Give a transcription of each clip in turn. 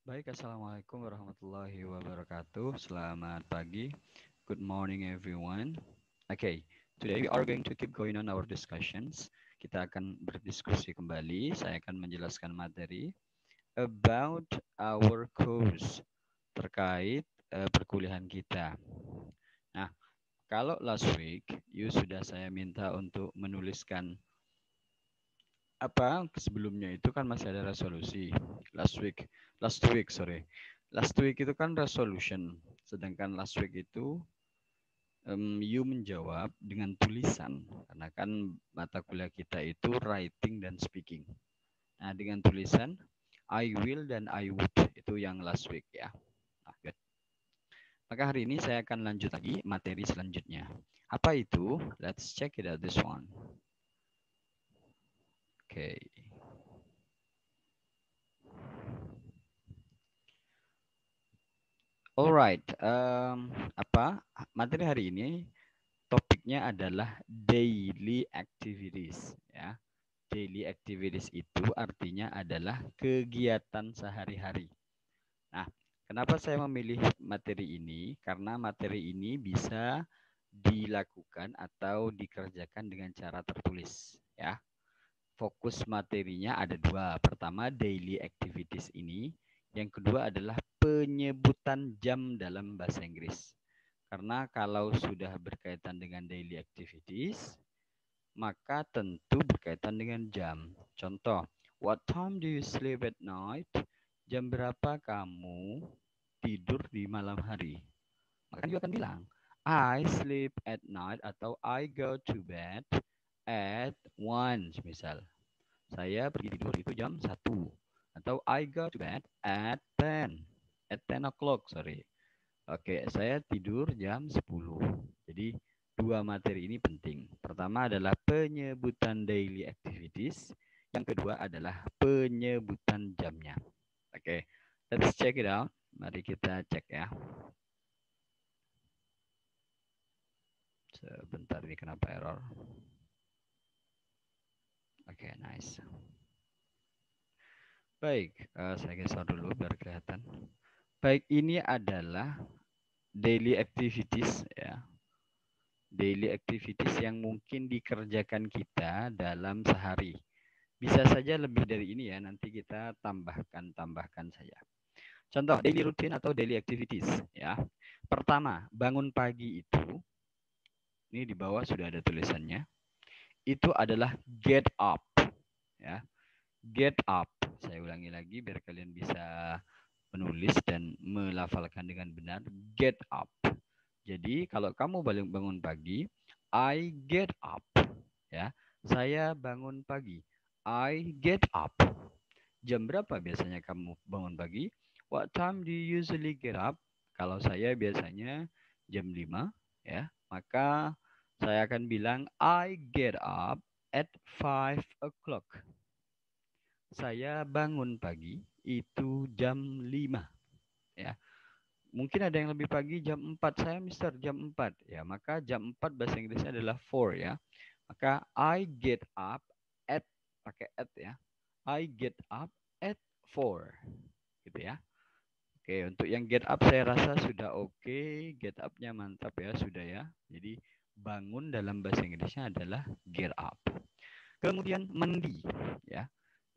Baik, Assalamualaikum warahmatullahi wabarakatuh. Selamat pagi. Good morning, everyone. Okay, today we are going to keep going on our discussions. Kita akan berdiskusi kembali. Saya akan menjelaskan materi about our course terkait perkuliahan kita. Nah, kalau last week, you sudah saya minta untuk menuliskan sebelumnya itu kan masih ada resolusi last week itu kan resolution, sedangkan last week itu you menjawab dengan tulisan karena kan mata kuliah kita itu writing dan speaking. Nah, dengan tulisan I will dan I would itu yang last week ya. Nah, good. Maka hari ini saya akan lanjut lagi materi selanjutnya. Apa itu? Let's check it out this one. Oke. Alright, materi hari ini topiknya adalah daily activities ya. Daily activities itu artinya adalah kegiatan sehari-hari. Nah, kenapa saya memilih materi ini? Karena materi ini bisa dilakukan atau dikerjakan dengan cara tertulis ya. Fokus materinya ada dua. Pertama, daily activities ini. Yang kedua adalah penyebutan jam dalam bahasa Inggris. Karena kalau sudah berkaitan dengan daily activities, maka tentu berkaitan dengan jam. Contoh, what time do you sleep at night? Jam berapa kamu tidur di malam hari? Maka dia akan bilang, I sleep at night atau I go to bed at 1, misal. Saya pergi tidur itu jam 1. Atau I go to bed at 10. At 10 o'clock, sorry. Oke, saya tidur jam 10. Jadi, dua materi ini penting. Pertama adalah penyebutan daily activities. Yang kedua adalah penyebutan jamnya. Oke, let's check it out. Mari kita cek ya. Sebentar, ini kenapa error? Oke, nice. Baik, saya geser dulu biar kelihatan. Baik, ini adalah daily activities ya. Daily activities yang mungkin dikerjakan kita dalam sehari. Bisa saja lebih dari ini ya, nanti kita tambahkan saja. Contoh daily routine atau daily activities ya. Pertama, bangun pagi itu, ini di bawah sudah ada tulisannya, itu adalah get up ya. Get up. Saya ulangi lagi biar kalian bisa menulis dan melafalkan dengan benar. Get up. Jadi kalau kamu bangun pagi, I get up ya. Saya bangun pagi. I get up. Jam berapa biasanya kamu bangun pagi? What time do you usually get up? Kalau saya biasanya jam 5 ya. Maka saya akan bilang I get up at 5 o'clock. Saya bangun pagi itu jam 5 ya. Mungkin ada yang lebih pagi jam 4. Saya Mister jam 4 ya. Maka jam 4 bahasa Inggrisnya adalah 4 ya. Maka I get up at, pakai at ya. I get up at 4 gitu ya. Oke, untuk yang get up saya rasa sudah oke. Get up-nya mantap ya, sudah ya. Jadi bangun dalam bahasa Inggrisnya adalah get up. Kemudian mandi ya.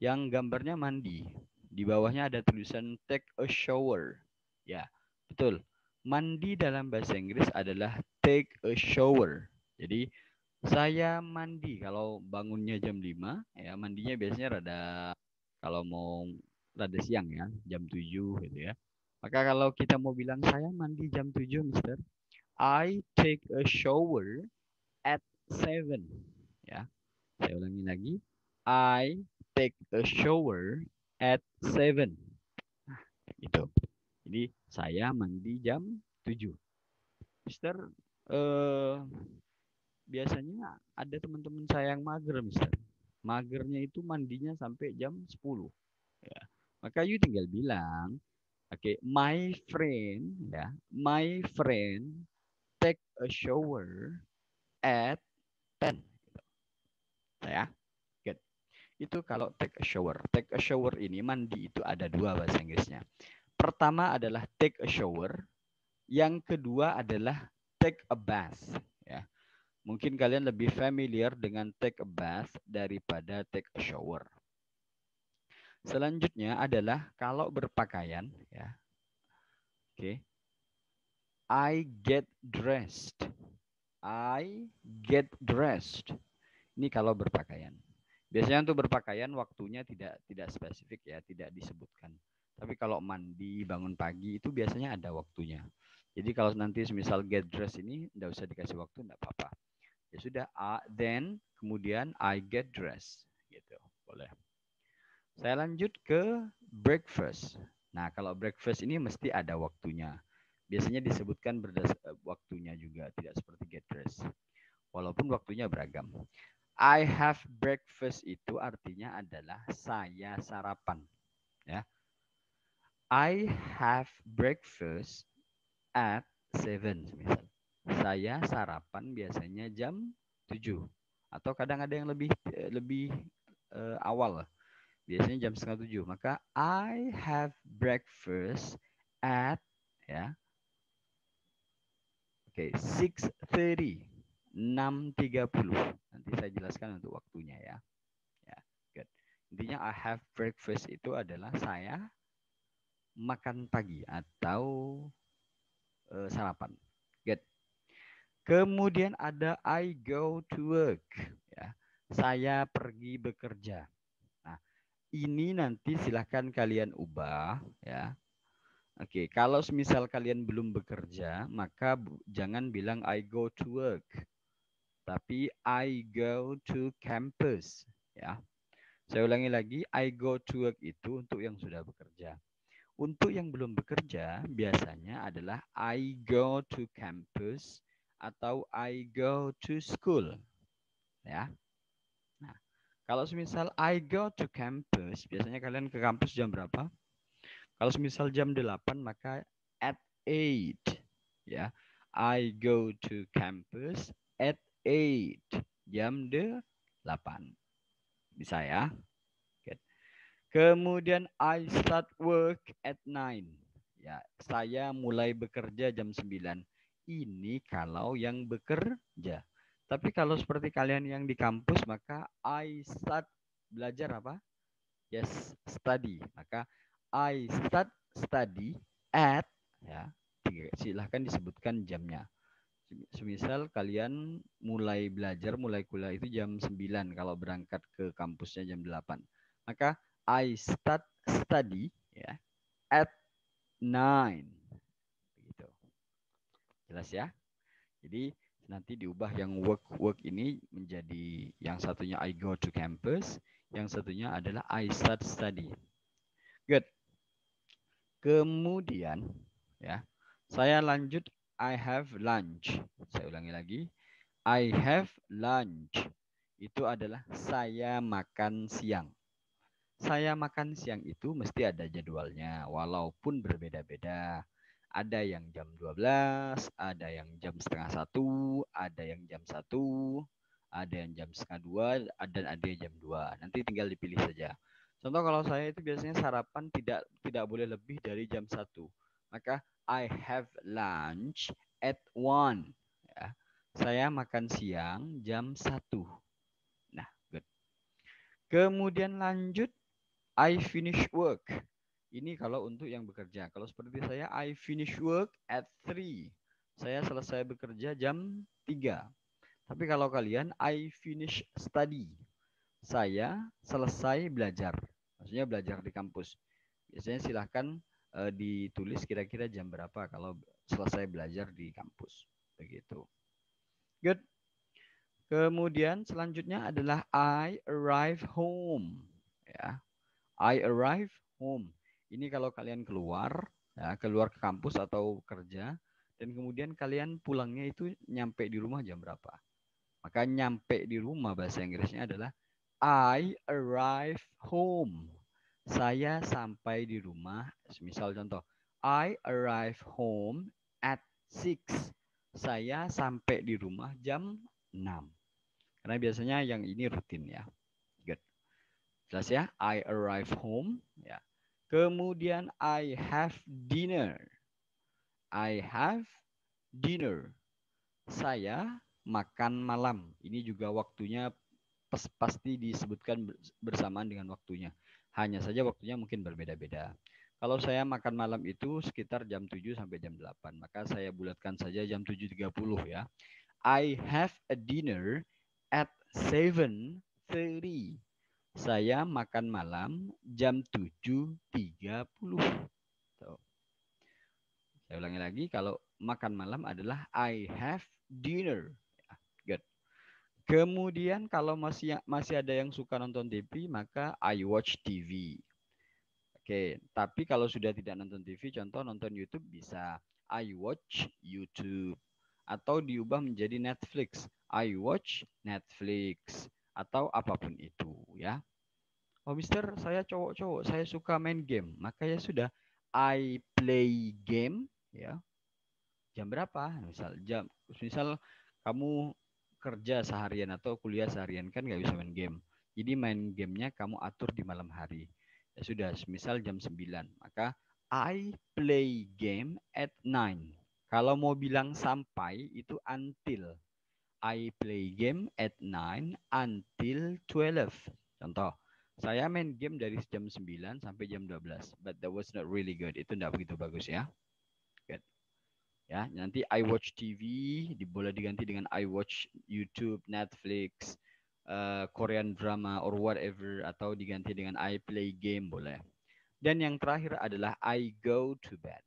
Yang gambarnya mandi. Di bawahnya ada tulisan take a shower. Ya, betul. Mandi dalam bahasa Inggris adalah take a shower. Jadi saya mandi kalau bangunnya jam 5 ya, mandinya biasanya rada kalau mau rada siang ya, jam 7 gitu ya. Maka kalau kita mau bilang saya mandi jam 7, Mister, I take a shower at 7 ya. Saya ulangi lagi. I take a shower at 7. Nah, gitu. Jadi saya mandi jam 7. Mister, eh, biasanya ada teman-teman saya yang mager, Mister. Magernya itu mandinya sampai jam 10. Ya. Maka you tinggal bilang, oke, okay, my friend, ya, my friend take a shower at 10. Ya, good. Itu kalau take a shower. Take a shower ini mandi itu ada dua bahasa Inggrisnya. Pertama adalah take a shower. Yang kedua adalah take a bath. Ya. Mungkin kalian lebih familiar dengan take a bath daripada take a shower. Selanjutnya adalah kalau berpakaian, ya. Oke. I get dressed. I get dressed. Ini kalau berpakaian. Biasanya untuk berpakaian waktunya tidak spesifik ya, tidak disebutkan. Tapi kalau mandi, bangun pagi itu biasanya ada waktunya. Jadi kalau nanti misal get dressed ini tidak usah dikasih waktu, tidak apa-apa. Ya sudah, then kemudian I get dressed, gitu. Boleh. Saya lanjut ke breakfast. Nah, kalau breakfast ini mesti ada waktunya. Biasanya disebutkan waktunya juga, tidak seperti get dressed. Walaupun waktunya beragam. I have breakfast itu artinya adalah saya sarapan. Ya. I have breakfast at 7 misal. Saya sarapan biasanya jam 7 atau kadang ada yang lebih awal. Biasanya jam setengah 7. Maka I have breakfast at ya. Oke, 6:30. 6:30. Nanti saya jelaskan untuk waktunya ya. Ya, good. Intinya I have breakfast itu adalah saya makan pagi atau sarapan. Good. Kemudian ada I go to work. Ya. Saya pergi bekerja. Nah, ini nanti silahkan kalian ubah ya. Oke, kalau misal kalian belum bekerja, maka jangan bilang I go to work. Tapi I go to campus. Ya. Saya ulangi lagi, I go to work itu untuk yang sudah bekerja. Untuk yang belum bekerja, biasanya adalah I go to campus atau I go to school. Ya. Nah, kalau misal I go to campus, biasanya kalian ke kampus jam berapa? Kalau misal jam 8, maka at 8. Ya. I go to campus at 8. Jam 8. Bisa ya? Kemudian I start work at 9. Ya, saya mulai bekerja jam 9. Ini kalau yang bekerja. Tapi kalau seperti kalian yang di kampus, maka I start belajar apa? Yes, study. Maka I start study at ya. Silahkan disebutkan jamnya. Semisal kalian mulai belajar, mulai kuliah itu jam 9 kalau berangkat ke kampusnya jam 8. Maka I start study ya at 9. Begitu. Jelas ya? Jadi nanti diubah yang work ini menjadi yang satunya I go to campus, yang satunya adalah I start study. Good. Kemudian ya, saya lanjut I have lunch. Saya ulangi lagi. I have lunch. Itu adalah saya makan siang. Saya makan siang itu mesti ada jadwalnya, walaupun berbeda-beda. Ada yang jam 12, ada yang jam setengah 1, ada yang jam 1, ada yang jam setengah 2, dan ada yang jam 2. Nanti tinggal dipilih saja. Contoh kalau saya itu biasanya sarapan tidak boleh lebih dari jam 1. Maka I have lunch at 1. Ya. Saya makan siang jam 1. Nah, good. Kemudian lanjut I finish work. Ini kalau untuk yang bekerja. Kalau seperti saya, I finish work at 3. Saya selesai bekerja jam 3. Tapi kalau kalian, I finish study. Saya selesai belajar. Maksudnya belajar di kampus. Biasanya silahkan ditulis kira-kira jam berapa kalau selesai belajar di kampus. Begitu. Good. Kemudian selanjutnya adalah I arrive home. Ya. I arrive home. Ini kalau kalian keluar, ya, keluar ke kampus atau kerja, dan kemudian kalian pulangnya itu nyampe di rumah jam berapa. Maka nyampe di rumah bahasa Inggrisnya adalah I arrive home. Saya sampai di rumah, misal contoh, I arrive home at 6. Saya sampai di rumah jam 6. Karena biasanya yang ini rutin ya. Good. Jelas ya? I arrive home. Ya. Kemudian I have dinner. I have dinner. Saya makan malam. Ini juga waktunya pasti disebutkan bersamaan dengan waktunya. Hanya saja waktunya mungkin berbeda-beda. Kalau saya makan malam itu sekitar jam 7 sampai jam 8. Maka saya bulatkan saja jam 7.30 ya. I have a dinner at 7:30. Saya makan malam jam 7.30. Tuh. Saya ulangi lagi, kalau makan malam adalah I have dinner. Good. Kemudian kalau masih ada yang suka nonton TV, maka I watch TV. Oke, tapi kalau sudah tidak nonton TV, contoh nonton YouTube bisa I watch YouTube. Atau diubah menjadi Netflix. I watch Netflix. Atau apapun itu ya. Oh mister, saya cowok-cowok, saya suka main game. Maka ya sudah, I play game ya. Jam berapa? Misal kamu kerja seharian atau kuliah seharian kan nggak bisa main game. Jadi main gamenya kamu atur di malam hari. Ya sudah, misal jam 9. Maka I play game at 9. Kalau mau bilang sampai itu until. I play game at 9 until 12. Contoh, saya main game dari jam 9 sampai jam 12. But that was not really good. Itu tidak begitu bagus ya. Good. Ya, nanti I watch TV boleh diganti dengan I watch YouTube, Netflix, Korean drama or whatever, atau diganti dengan I play game boleh. Dan yang terakhir adalah I go to bed.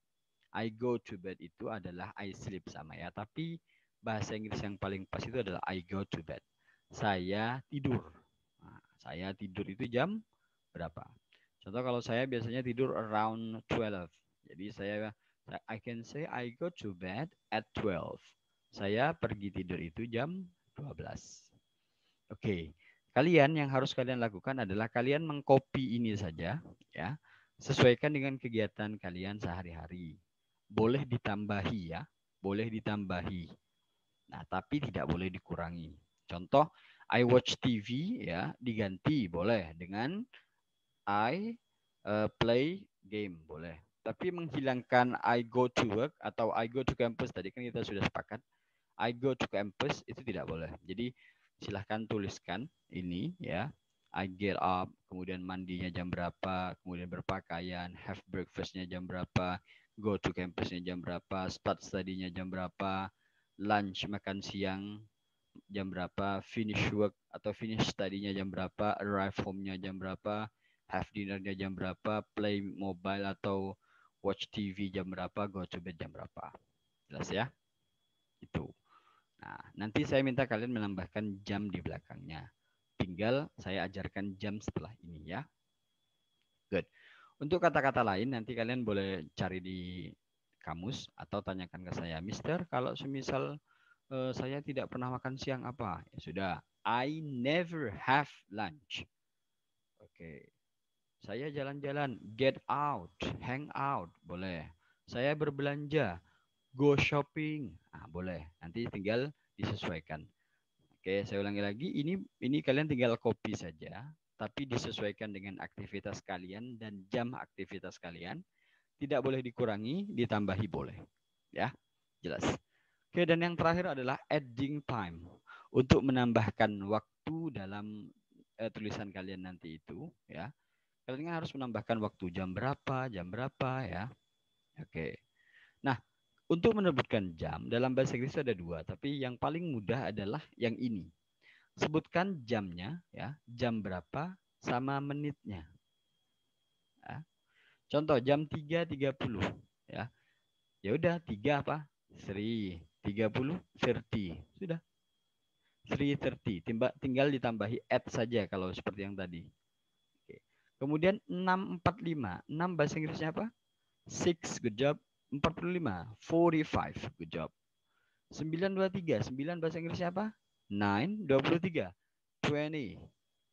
I go to bed itu adalah I sleep sama ya, tapi bahasa Inggris yang paling pas itu adalah I go to bed. Saya tidur. Nah, saya tidur itu jam berapa? Contoh kalau saya biasanya tidur around 12. Jadi I can say I go to bed at 12. Saya pergi tidur itu jam 12. Oke. Kalian yang harus kalian lakukan adalah kalian mengcopy ini saja ya. Sesuaikan dengan kegiatan kalian sehari-hari. Boleh ditambahi ya, boleh ditambahi. Nah, tapi tidak boleh dikurangi. Contoh I watch TV ya, diganti boleh dengan I play game boleh. Tapi menghilangkan I go to work atau I go to campus, tadi kan kita sudah sepakat. I go to campus itu tidak boleh. Jadi silahkan tuliskan ini ya. I get up, kemudian mandinya jam berapa, kemudian berpakaian, have breakfastnya jam berapa, go to campusnya jam berapa, start studinya jam berapa, lunch makan siang jam berapa, finish work atau finish studinya jam berapa, arrive home-nya jam berapa, have dinner-nya jam berapa, play mobile atau watch TV jam berapa, go to bed jam berapa. Jelas ya? Itu. Nah, nanti saya minta kalian menambahkan jam di belakangnya. Tinggal saya ajarkan jam setelah ini ya. Good. Untuk kata-kata lain nanti kalian boleh cari di kamus atau tanyakan ke saya, Mister, kalau semisal saya tidak pernah makan siang apa? Ya sudah, I never have lunch. Oke. Saya jalan-jalan, get out, hang out, boleh. Saya berbelanja, go shopping. Nah, boleh. Nanti tinggal disesuaikan. Oke, saya ulangi lagi. Ini kalian tinggal copy saja, tapi disesuaikan dengan aktivitas kalian dan jam aktivitas kalian. Tidak boleh dikurangi, ditambahi boleh. Ya, jelas. Oke, dan yang terakhir adalah adding time. Untuk menambahkan waktu dalam tulisan kalian nanti itu, ya. Kalian harus menambahkan waktu jam berapa ya. Oke. Nah, untuk menyebutkan jam dalam bahasa Inggris ada dua, tapi yang paling mudah adalah yang ini. Sebutkan jamnya ya, jam berapa sama menitnya. Ya. Contoh jam 3.30 ya. Ya udah 3 apa? 3:30 30. Sudah. 3:30. Tinggal ditambahi at saja kalau seperti yang tadi. Oke. Kemudian 6:45. 6 bahasa Inggrisnya apa? 6, good job. 45, 45, good job. 9:23, 9 bahasa Inggrisnya apa? 9, 23, 20.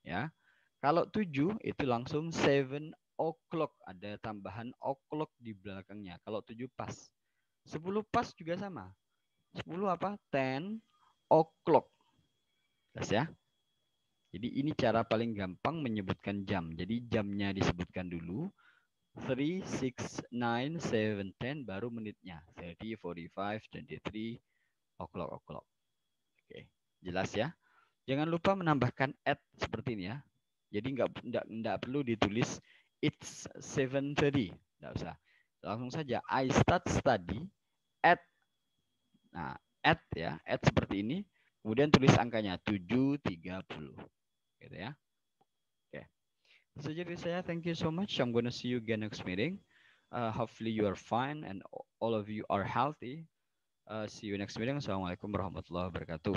Ya. Kalau 7 itu langsung 7 o'clock. Ada tambahan o'clock di belakangnya. Kalau 7 pas. 10 pas juga sama. 10 apa? 10 o'clock. Jelas ya? Jadi ini cara paling gampang menyebutkan jam. Jadi jamnya disebutkan dulu, 3, 6, 9, 7, 10 baru menitnya. 30, 45, 23, o'clock. Oke, jelas ya. Jangan lupa menambahkan at seperti ini ya. Jadi nggak perlu ditulis it's 7:30. Nggak usah. Langsung saja I start study at. Nah, at ya, at seperti ini. Kemudian tulis angkanya 7:30. Gitu ya. Oke. Itu saja dari saya. Thank you so much. I'm gonna see you again next meeting. Hopefully you are fine and all of you are healthy. See you next meeting. Assalamualaikum warahmatullahi wabarakatuh.